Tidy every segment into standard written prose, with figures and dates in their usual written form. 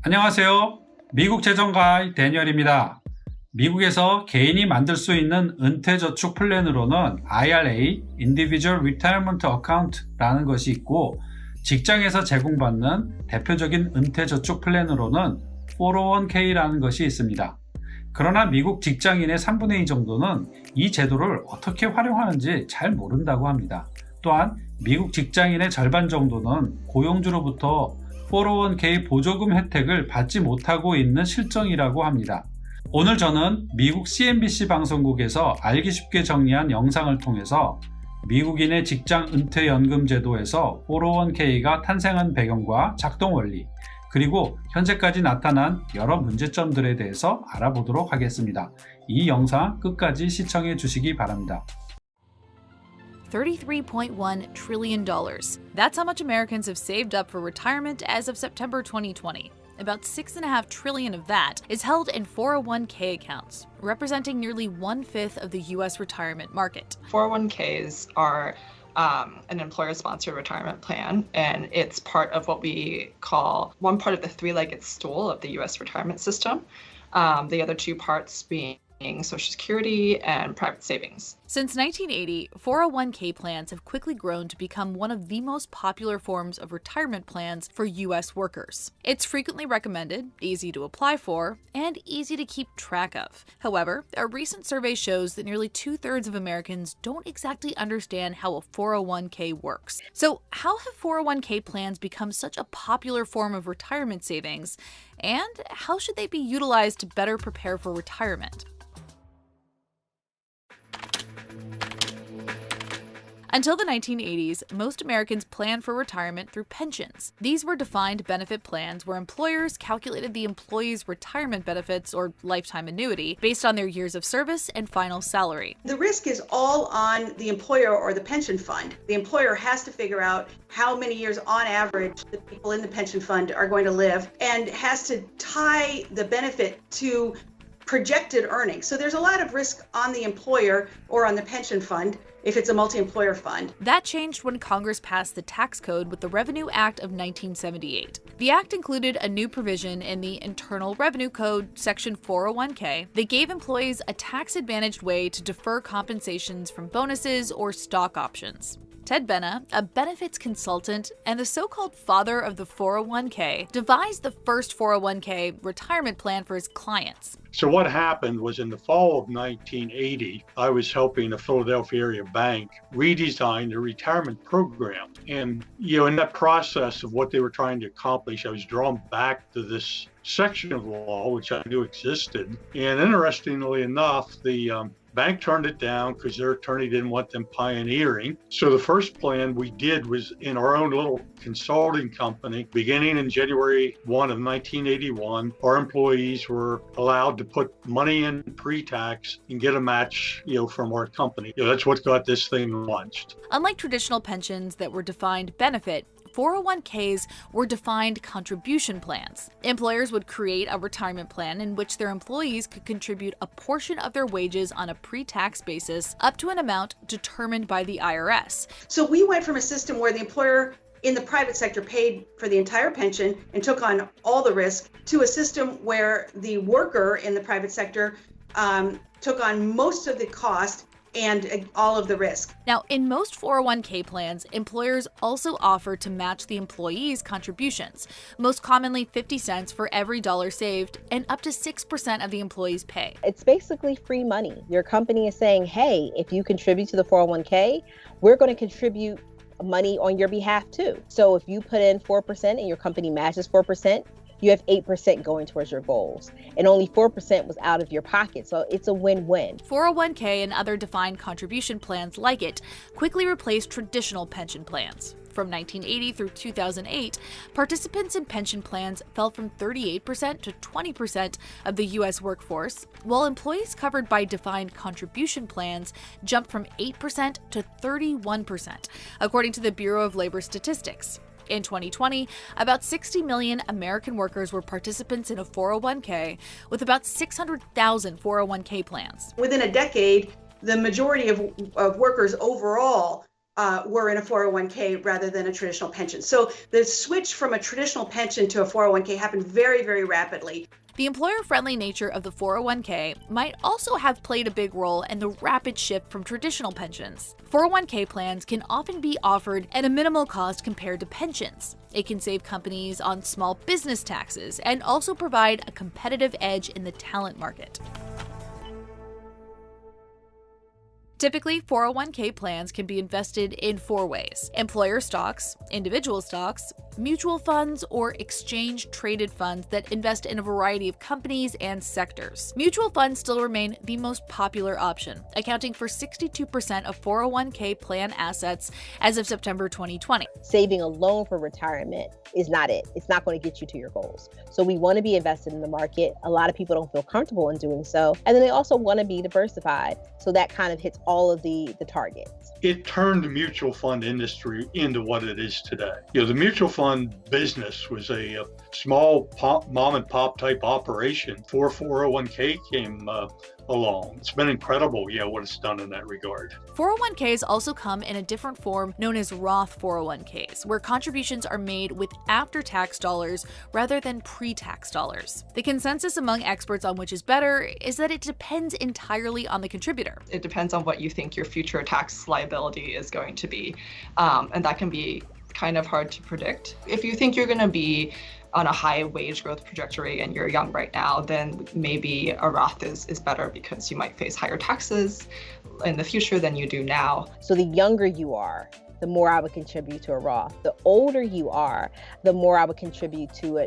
안녕하세요. 미국재정가이드 대니얼입니다. 미국에서 개인이 만들 수 있는 은퇴저축 플랜으로는 IRA, Individual Retirement Account라는 것이 있고, 직장에서 제공받는 대표적인 은퇴저축 플랜으로는 401k라는 것이 있습니다. 그러나 미국 직장인의 3분의 2 정도는 이 제도를 어떻게 활용하는지 잘 모른다고 합니다. 또한 미국 직장인의 절반 정도는 고용주로부터 401k 보조금 혜택을 받지 못하고 있는 실정이라고 합니다. 오늘 저는 미국 CNBC 방송국에서 알기 쉽게 정리한 영상을 통해서 미국인의 직장 은퇴연금제도에서 401k가 탄생한 배경과 작동원리, 그리고 현재까지 나타난 여러 문제점들에 대해서 알아보도록 하겠습니다. 이 영상 끝까지 시청해 주시기 바랍니다. $33.1 trillion. That's how much Americans have saved up for retirement as of September 2020. About $6.5 trillion of that is held in 401k accounts, representing nearly 1/5 of the U.S. retirement market. 401ks are an employer-sponsored retirement plan, and it's part of what we call one part of the three-legged stool of the U.S. retirement system. The other two parts being Social Security and private savings. Since 1980, 401k plans have quickly grown to become one of the most popular forms of retirement plans for U.S. workers. It's frequently recommended, easy to apply for, and easy to keep track of. However, a recent survey shows that nearly 2/3 of Americans don't exactly understand how a 401k works. So, how have 401k plans become such a popular form of retirement savings, and how should they be utilized to better prepare for retirement? Until the 1980s, most Americans planned for retirement through pensions. These were defined benefit plans where employers calculated the employee's retirement benefits or lifetime annuity based on their years of service and final salary. The risk is all on the employer or the pension fund. The employer has to figure out how many years on average the people in the pension fund are going to live and has to tie the benefit to projected earnings. So there's a lot of risk on the employer or on the pension fund if it's a multi-employer fund. That changed when Congress passed the tax code with the Revenue Act of 1978. The act included a new provision in the Internal Revenue Code, Section 401k, that gave employees a tax-advantaged way to defer compensations from bonuses or stock options. Ted Benna, a benefits consultant and the so-called father of the 401k, devised the first 401k retirement plan for his clients. So what happened was in the fall of 1980, I was helping a Philadelphia area bank redesign their retirement program. And, in that process of what they were trying to accomplish, I was drawn back to this section of law, which I knew existed. And interestingly enough, the bank turned it down because their attorney didn't want them pioneering. So the first plan we did was in our own little consulting company. Beginning in January 1 of 1981, our employees were allowed to put money in pre-tax and get a match, from our company. That's what got this thing launched. Unlike traditional pensions that were defined benefit, 401ks were defined contribution plans. Employers would create a retirement plan in which their employees could contribute a portion of their wages on a pre-tax basis up to an amount determined by the IRS. So we went from a system where the employer in the private sector paid for the entire pension and took on all the risk to a system where the worker in the private sector took on most of the cost and all of the risk. Now, in most 401k plans, employers also offer to match the employee's contributions, most commonly 50 cents for every dollar saved and up to 6% of the employee's pay. It's basically free money. Your company is saying, hey, if you contribute to the 401k, we're going to contribute money on your behalf too. So if you put in 4% and your company matches 4%, you have 8% going towards your goals, and only 4% was out of your pocket. So it's a win-win. 401k and other defined contribution plans like it quickly replaced traditional pension plans. From 1980 through 2008, participants in pension plans fell from 38% to 20% of the U.S. workforce, while employees covered by defined contribution plans jumped from 8% to 31%, according to the Bureau of Labor Statistics. In 2020, about 60 million American workers were participants in a 401k, with about 600,000 401k plans. Within a decade, the majority of workers overall were in a 401k rather than a traditional pension. So the switch from a traditional pension to a 401k happened very, very rapidly. The employer-friendly nature of the 401k might also have played a big role in the rapid shift from traditional pensions. 401k plans can often be offered at a minimal cost compared to pensions. It can save companies on small business taxes and also provide a competitive edge in the talent market. Typically, 401k plans can be invested in 4 ways: employer stocks, individual stocks, mutual funds, or exchange-traded funds that invest in a variety of companies and sectors. Mutual funds still remain the most popular option, accounting for 62% of 401k plan assets as of September 2020. Saving alone for retirement is not it. It's not going to get you to your goals. So we want to be invested in the market. A lot of people don't feel comfortable in doing so. And then they also want to be diversified. So that kind of hits all of the targets. It turned the mutual fund industry into what it is today. The mutual fund business was a small mom and pop type operation before 401k came along. It's been incredible, what it's done in that regard. 401ks also come in a different form known as Roth 401ks, where contributions are made with after-tax dollars rather than pre-tax dollars. The consensus among experts on which is better is that it depends entirely on the contributor. It depends on what you think your future tax liability is going to be, and that can be kind of hard to predict. If you think you're going to be on a high wage growth trajectory and you're young right now, then maybe a Roth is better because you might face higher taxes in the future than you do now. So the younger you are, the more I would contribute to a Roth. The older you are, the more I would contribute to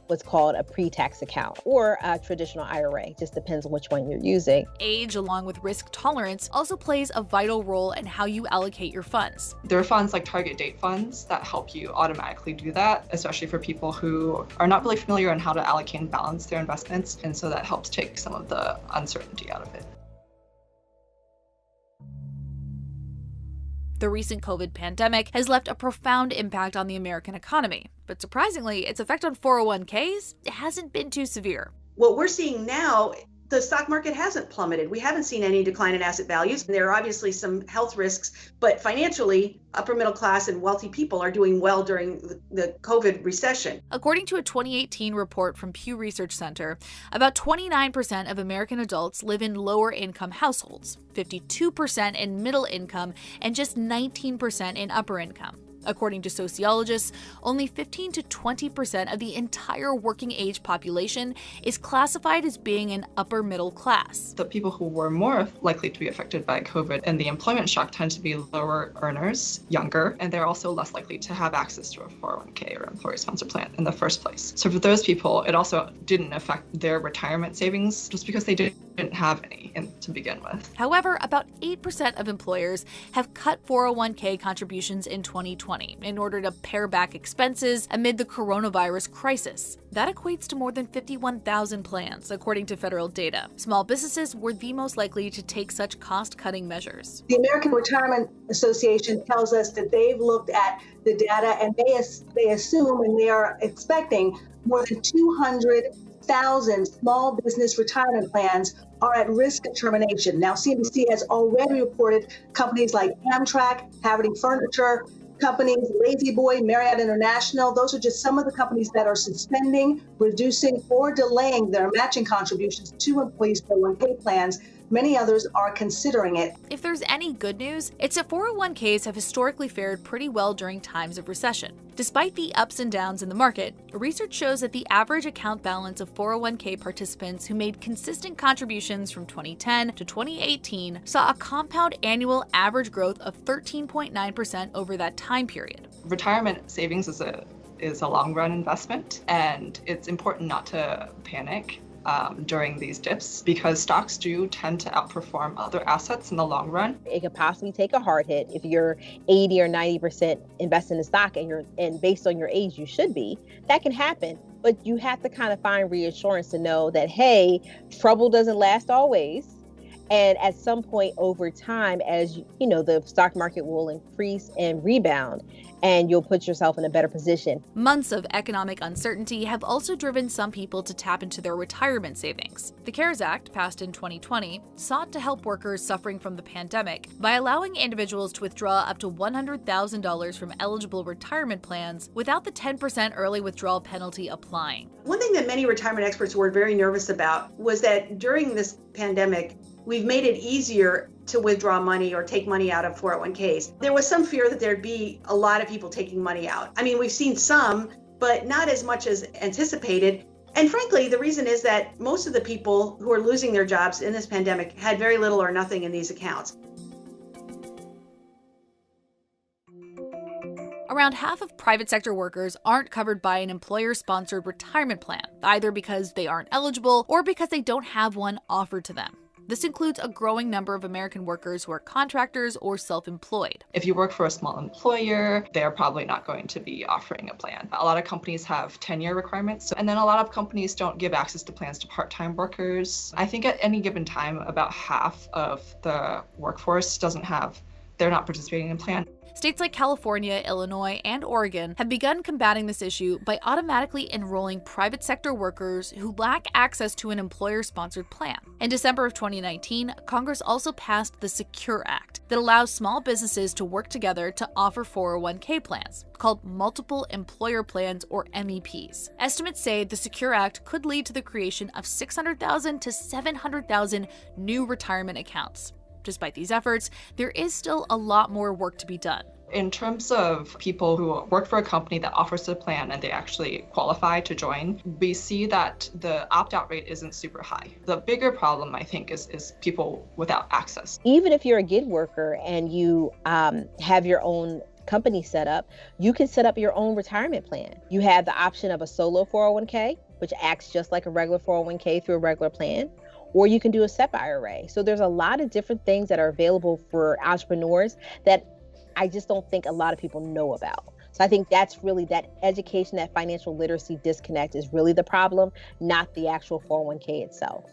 what's called a pre-tax account or a traditional IRA. Just depends on which one you're using. Age, along with risk tolerance, also plays a vital role in how you allocate your funds. There are funds like target date funds that help you automatically do that, especially for people who are not really familiar on how to allocate and balance their investments. And so that helps take some of the uncertainty out of it. The recent COVID pandemic has left a profound impact on the American economy, but surprisingly, its effect on 401ks hasn't been too severe. What we're seeing now, the stock market hasn't plummeted. We haven't seen any decline in asset values. There are obviously some health risks, but financially, upper middle class and wealthy people are doing well during the COVID recession. According to a 2018 report from Pew Research Center, about 29% of American adults live in lower income households, 52% in middle income, and just 19% in upper income. According to sociologists, only 15 to 20% of the entire working age population is classified as being an upper middle class. The people who were more likely to be affected by COVID and the employment shock tend to be lower earners, younger, and they're also less likely to have access to a 401k or employer-sponsored plan in the first place. So for those people, it also didn't affect their retirement savings just because they didn't have any to begin with. However, about 8% of employers have cut 401k contributions in 2020 in order to pare back expenses amid the coronavirus crisis. That equates to more than 51,000 plans, according to federal data. Small businesses were the most likely to take such cost-cutting measures. The American Retirement Association tells us that they've looked at the data and they assume and they are expecting more than 200,000 small business retirement plans are at risk of termination. Now, CNBC has already reported companies like Amtrak, Haverty Furniture, companies, Lazy Boy, Marriott International. Those are just some of the companies that are suspending, reducing, or delaying their matching contributions to employees' 401k plans. Many others are considering it. If there's any good news, it's that 401ks have historically fared pretty well during times of recession. Despite the ups and downs in the market, research shows that the average account balance of 401k participants who made consistent contributions from 2010 to 2018 saw a compound annual average growth of 13.9% over that time period. Retirement savings is a long-run investment, and it's important not to panic during these dips because stocks do tend to outperform other assets in the long run. It could possibly take a hard hit if you're 80 or 90% invested in the stock and based on your age, you should be. That can happen, but you have to kind of find reassurance to know that, hey, trouble doesn't last always. And at some point over time, as you know, the stock market will increase and rebound, and you'll put yourself in a better position. Months of economic uncertainty have also driven some people to tap into their retirement savings. The CARES Act, passed in 2020, sought to help workers suffering from the pandemic by allowing individuals to withdraw up to $100,000 from eligible retirement plans without the 10% early withdrawal penalty applying. One thing that many retirement experts were very nervous about was that during this pandemic, we've made it easier to withdraw money or take money out of 401ks. There was some fear that there'd be a lot of people taking money out. I mean, we've seen some, but not as much as anticipated. And frankly, the reason is that most of the people who are losing their jobs in this pandemic had very little or nothing in these accounts. Around half of private sector workers aren't covered by an employer-sponsored retirement plan, either because they aren't eligible or because they don't have one offered to them. This includes a growing number of American workers who are contractors or self-employed. If you work for a small employer, they're probably not going to be offering a plan. A lot of companies have tenure requirements, and then a lot of companies don't give access to plans to part-time workers. I think at any given time, about half of the workforce they're not participating in a plan. States like California, Illinois, and Oregon have begun combating this issue by automatically enrolling private sector workers who lack access to an employer-sponsored plan. In December of 2019, Congress also passed the Secure Act that allows small businesses to work together to offer 401k plans, called multiple employer plans or MEPs. Estimates say the Secure Act could lead to the creation of 600,000 to 700,000 new retirement accounts. Despite these efforts, there is still a lot more work to be done. In terms of people who work for a company that offers a plan and they actually qualify to join, we see that the opt-out rate isn't super high. The bigger problem, I think, is people without access. Even if you're a gig worker and you have your own company set up, you can set up your own retirement plan. You have the option of a solo 401k, which acts just like a regular 401k through a regular plan, or you can do a SEP IRA. So there's a lot of different things that are available for entrepreneurs that I just don't think a lot of people know about. So I think that's really that education, that financial literacy disconnect is really the problem, not the actual 401k itself.